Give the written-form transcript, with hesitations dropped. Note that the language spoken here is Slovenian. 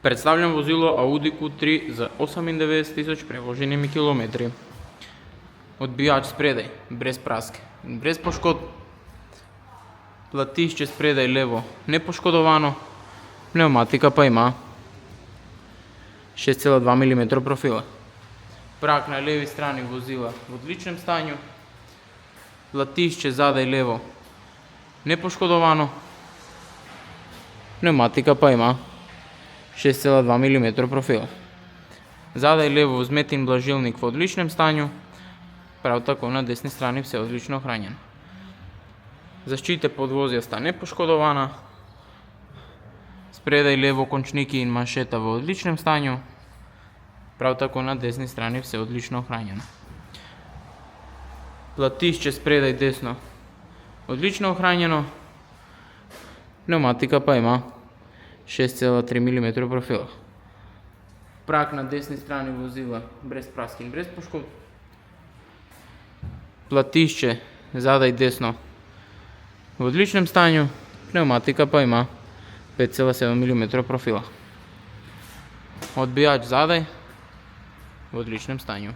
Представljam vozilo Audi Q3 z 98.000 prevoženimi kilometri. Odbijač spredaj, brez prask in brez poškodb. Platišče spredaj levo nepoškodovano, pnevmatika pa ima 6,2 mm profila. Prak na levi strani vozila v odličnem stanju. Platišče zadaj levo nepoškodovano, pnevmatika pa ima 6,2 mm profila. Zadaj levo vzmet in blažilnik v odličnem stanju, prav tako na desni strani vse odlično ohranjeno. Zaščite podvozja sta nepoškodovana, spredaj levo končniki in manšeta v odličnem stanju, prav tako na desni strani vse odlično ohranjeno. Platišče spredaj desno odlično ohranjeno, pnevmatika pa ima 6,3 mm profila. Prak na desni strani vozila brez prask in brez poškodb. Platišče zadaj desno v odličnem stanju, pnevmatika pa ima 5,7 mm profila. Odbijač zadaj v odličnem stanju.